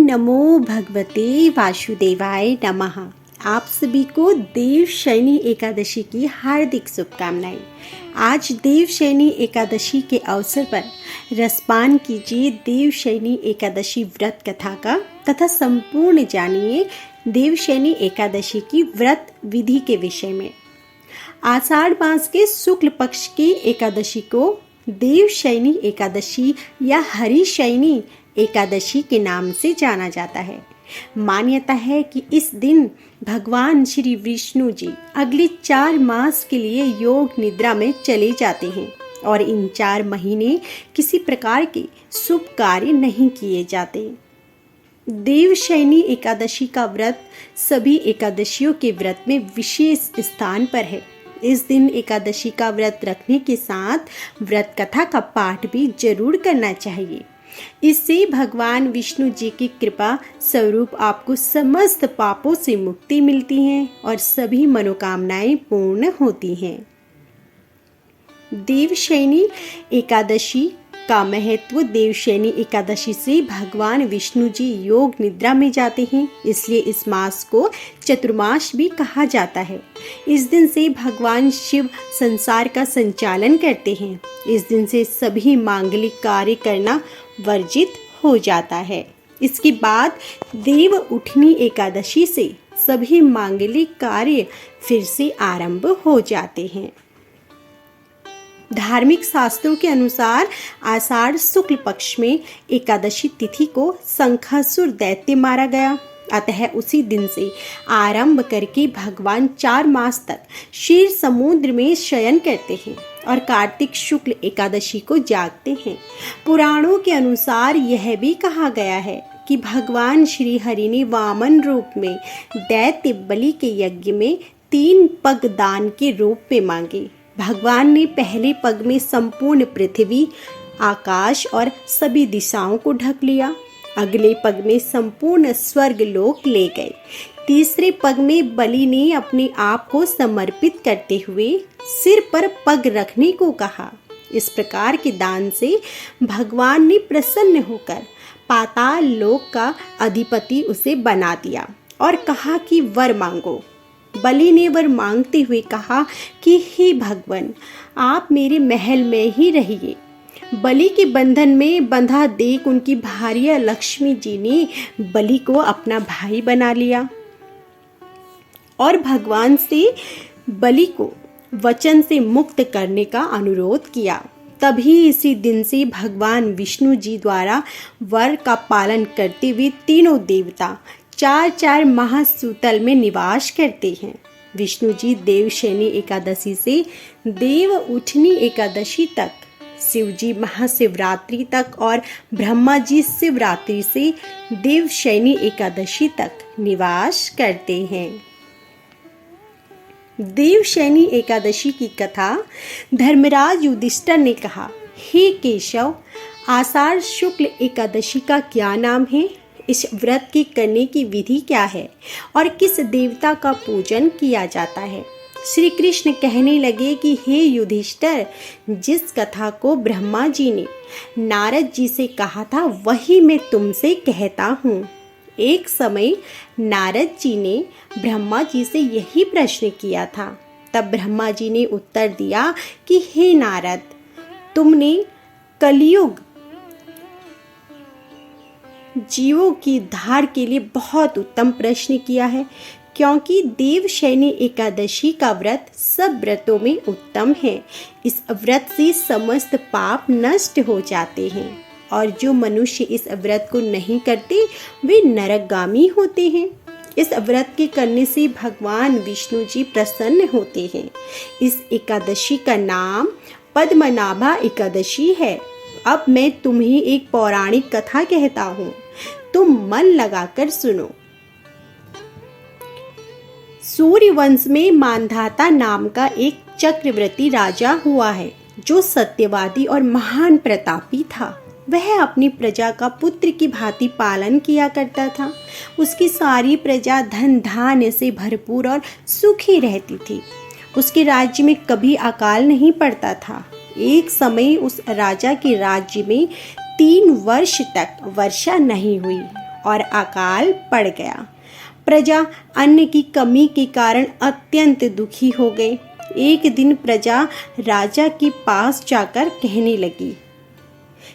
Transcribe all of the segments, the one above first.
नमो भगवते वासुदेवाय नमः। आप सभी को देवशयनी एकादशी की हार्दिक शुभकामनाएं। आज देवशयनी एकादशी के अवसर पर रसपान कीजिए देवशयनी एकादशी व्रत कथा का तथा संपूर्ण जानिए देवशयनी एकादशी की व्रत विधि के विषय में। आषाढ़ मास के शुक्ल पक्ष की एकादशी को देवशयनी एकादशी या हरिशयनी एकादशी के नाम से जाना जाता है। मान्यता है कि इस दिन भगवान श्री विष्णु जी अगले 4 मास के लिए योग निद्रा में चले जाते हैं और इन 4 महीने किसी प्रकार के शुभ कार्य नहीं किए जाते। देवशयनी एकादशी का व्रत सभी एकादशियों के व्रत में विशेष स्थान पर है। इस दिन एकादशी का व्रत रखने के साथ व्रत कथा का पाठ भी जरूर करना चाहिए। इससे भगवान विष्णु जी की कृपा स्वरूप आपको समस्त पापों से मुक्ति मिलती है और सभी मनोकामनाएं पूर्ण होती हैं। देवशयनी एकादशी का महत्व। देवशयनी एकादशी से भगवान विष्णु जी योग निद्रा में जाते हैं, इसलिए इस मास को चतुर्मास भी कहा जाता है। इस दिन से भगवान शिव संसार का संचालन करते हैं। इस दिन से सभी मांगलिक कार्य करना वर्जित हो जाता है। इसके बाद देव उठनी एकादशी से सभी मांगलिक कार्य फिर से आरंभ हो जाते हैं। धार्मिक शास्त्रों के अनुसार आषाढ़ शुक्ल पक्ष में एकादशी तिथि को शंखासुर दैत्य मारा गया। अतः उसी दिन से आरंभ करके भगवान 4 मास तक क्षीर समुद्र में शयन करते हैं और कार्तिक शुक्ल एकादशी को जागते हैं। पुराणों के अनुसार यह भी कहा गया है कि भगवान श्री हरि ने वामन रूप में दैत्य बलि के यज्ञ में 3 पग दान के रूप में मांगे। भगवान ने पहले पग में संपूर्ण पृथ्वी, आकाश और सभी दिशाओं को ढक लिया। अगले पग में संपूर्ण स्वर्ग लोक ले गए। तीसरे पग में बलि ने अपने आप को समर्पित करते हुए सिर पर पग रखने को कहा। इस प्रकार के दान से भगवान ने प्रसन्न होकर पाताल लोक का अधिपति उसे बना दिया और कहा कि वर मांगो। बलि ने वर मांगते हुए कहा कि हे भगवान, आप मेरे महल में ही रहिए। बलि के बंधन में बंधा देख उनकी भार्या लक्ष्मी जी ने बलि को अपना भाई बना लिया और भगवान से बलि को वचन से मुक्त करने का अनुरोध किया। तभी इसी दिन से भगवान विष्णु जी द्वारा वर का पालन करते हुए तीनों देवता 4 महासूतल में निवास करते हैं। विष्णु जी देवशयनी एकादशी से देव उठनी एकादशी तक, शिव जी महाशिवरात्रि तक और ब्रह्मा जी शिवरात्रि से देवशयनी एकादशी तक निवास करते हैं। देवशयनी एकादशी की कथा। धर्मराज युधिष्ठिर ने कहा, हे केशव, आषाढ़ शुक्ल एकादशी का क्या नाम है? इस व्रत की करने की विधि क्या है और किस देवता का पूजन किया जाता है? श्री कृष्ण कहने लगे कि हे युधिष्ठिर, जिस कथा को ब्रह्मा जी ने नारद जी से कहा था वही मैं तुमसे कहता हूँ। एक समय नारद जी ने ब्रह्मा जी से यही प्रश्न किया था। तब ब्रह्मा जी ने उत्तर दिया कि हे नारद, तुमने कलयुग जीवों की धार के लिए बहुत उत्तम प्रश्न किया है, क्योंकि देवशयनी एकादशी का व्रत सब व्रतों में उत्तम है। इस व्रत से समस्त पाप नष्ट हो जाते हैं और जो मनुष्य इस व्रत को नहीं करते वे नरकगामी होते हैं। इस व्रत के करने से भगवान विष्णु जी प्रसन्न होते हैं। इस एकादशी का नाम पद्मनाभा एकादशी है। अब मैं तुम्हें एक पौराणिक कथा कहता हूँ, तुम मन लगाकर सुनो। सूर्यवंश में मांधाता नाम का एक चक्रवर्ती राजा हुआ है, जो सत्यवादी और महान प्रतापी था। वह अपनी प्रजा का पुत्र की भांति पालन किया करता था। उसकी सारी प्रजा धन धान्य से भरपूर और सुखी रहती थी। उसके राज्य में कभी अकाल नहीं पड़ता था। एक समय उस राजा के राज्य में 3 वर्ष तक वर्षा नहीं हुई। और अकाल पड़ गया। प्रजा अन्न की कमी के कारण अत्यंत दुखी हो गई। एक दिन प्रजा राजा के पास जाकर कहने लगी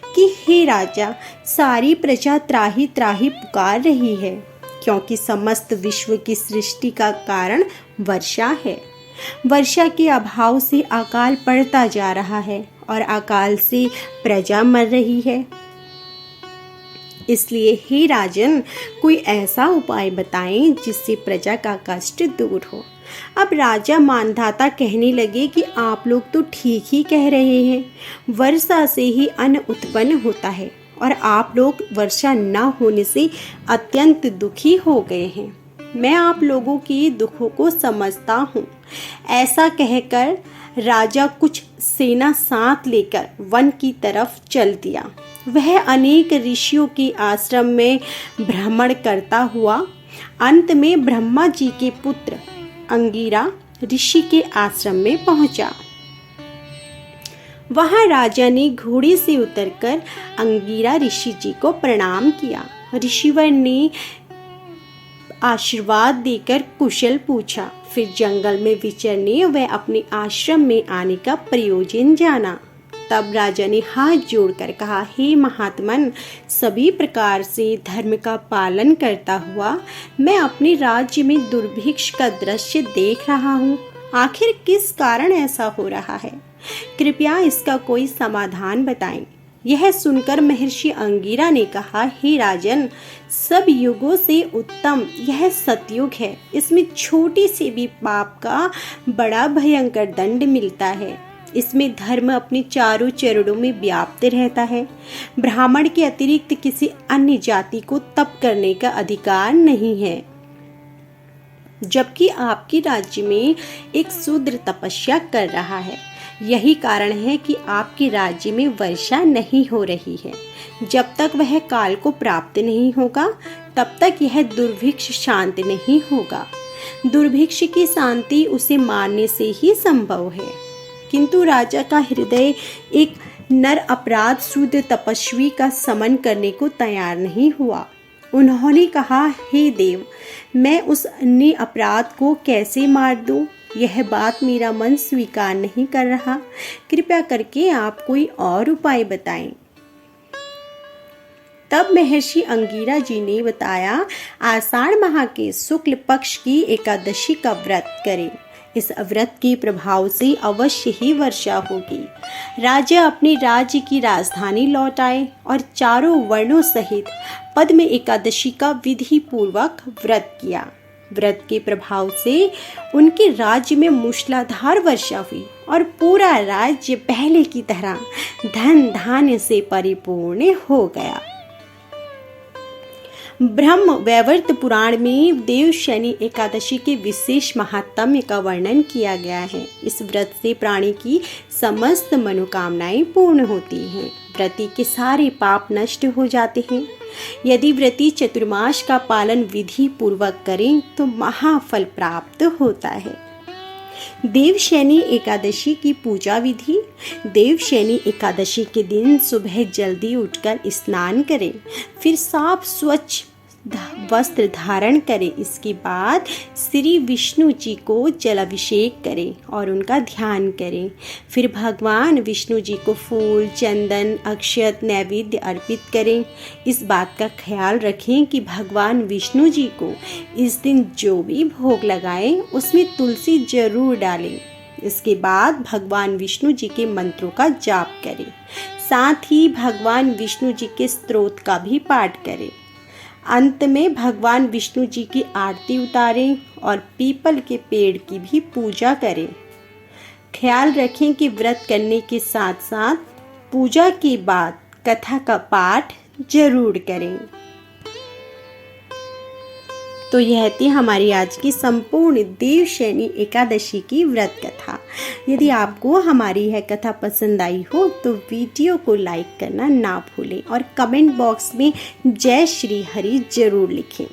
कि हे राजा, सारी प्रजा त्राही त्राही पुकार रही है, क्योंकि समस्त विश्व की सृष्टि का कारण वर्षा है। वर्षा के अभाव से अकाल पड़ता जा रहा है और अकाल से प्रजा मर रही है। इसलिए हे राजन, कोई ऐसा उपाय बताएं जिससे प्रजा का कष्ट दूर हो। अब राजा मानधाता कहने लगे कि आप लोग तो ठीक ही कह रहे हैं, वर्षा से ही अन्न उत्पन्न होता है और आप लोग वर्षा न होने से अत्यंत दुखी हो गए हैं। मैं आप लोगों के दुखों को समझता हूँ। ऐसा कहकर राजा कुछ सेना साथ लेकर वन की तरफ चल दिया। वह अनेक ऋषियों के आश्रम में भ्रमण करता हुआ अंत में ब्रह्मा जी के पुत्र अंगिरा ऋषि के आश्रम में पहुंचा। वहां राजा ने घोड़े से उतरकर अंगिरा ऋषि जी को प्रणाम किया। ऋषिवर ने आशीर्वाद देकर कुशल पूछा। फिर जंगल में विचरने व अपने आश्रम में आने का प्रयोजन जाना। तब राजा ने हाथ जोड़कर कहा, हे महात्मन, सभी प्रकार से धर्म का पालन करता हुआ मैं अपने राज्य में दुर्भिक्ष का दृश्य देख रहा हूँ। आखिर किस कारण ऐसा हो रहा है? कृपया इसका कोई समाधान बताएं। यह सुनकर महर्षि अंगिरा ने कहा, हे राजन, सब युगों से उत्तम यह सतयुग है। इसमें छोटी सी भी पाप का बड़ा भयंकर दंड मिलता है। इसमें धर्म अपने चारों चरणों में व्याप्त रहता है। ब्राह्मण के अतिरिक्त किसी अन्य जाति को तप करने का अधिकार नहीं है, जबकि आपके राज्य में एक शूद्र तपस्या कर रहा है। यही कारण है कि आपके राज्य में वर्षा नहीं हो रही है। जब तक वह काल को प्राप्त नहीं होगा, तब तक यह दुर्भिक्ष शांत नहीं होगा। दुर्भिक्ष की शांति उसे मारने से ही संभव है। किंतु राजा का हृदय एक नर अपराध शूद्र तपस्वी का समन करने को तैयार नहीं हुआ। उन्होंने कहा, हे देव, मैं उस अन्य अपराध को कैसे मार दूं? यह बात मेरा मन स्वीकार नहीं कर रहा। कृपया करके आप कोई और उपाय बताएं। तब महर्षि अंगिरा जी ने बताया, आषाढ़ माह के शुक्ल पक्ष की एकादशी का व्रत करें। इस व्रत के प्रभाव से अवश्य ही वर्षा होगी। राजा अपने राज्य की राजधानी लौट आए और चारों वर्णों सहित पद्म एकादशी का विधि पूर्वक व्रत किया। व्रत के प्रभाव से उनके राज्य में मूसलाधार वर्षा हुई और पूरा राज्य पहले की तरह धन धान्य से परिपूर्ण हो गया। ब्रह्म वैवर्त पुराण में देवशयनी एकादशी के विशेष महात्म्य का वर्णन किया गया है। इस व्रत से प्राणी की समस्त मनोकामनाएं पूर्ण होती हैं। व्रती के सारे पाप नष्ट हो जाते हैं। यदि व्रती चतुर्मास का पालन विधि पूर्वक करें तो महाफल प्राप्त होता है। देवशयनी एकादशी की पूजा विधि। देवशयनी एकादशी के दिन सुबह जल्दी उठकर स्नान करें, फिर साफ स्वच्छ वस्त्र धारण करें। इसके बाद श्री विष्णु जी को जलाभिषेक करें और उनका ध्यान करें। फिर भगवान विष्णु जी को फूल, चंदन, अक्षत, नैवेद्य अर्पित करें। इस बात का ख्याल रखें कि भगवान विष्णु जी को इस दिन जो भी भोग लगाएं उसमें तुलसी जरूर डालें। इसके बाद भगवान विष्णु जी के मंत्रों का जाप करें। साथ ही भगवान विष्णु जी के स्तोत्र का भी पाठ करें। अंत में भगवान विष्णु जी की आरती उतारें और पीपल के पेड़ की भी पूजा करें। ख्याल रखें कि व्रत करने के साथ साथ पूजा के बाद कथा का पाठ जरूर करें। तो यह थी हमारी आज की संपूर्ण देवशयनी एकादशी की व्रत कथा। यदि आपको हमारी यह कथा पसंद आई हो तो वीडियो को लाइक करना ना भूलें और कमेंट बॉक्स में जय श्री हरि जरूर लिखें।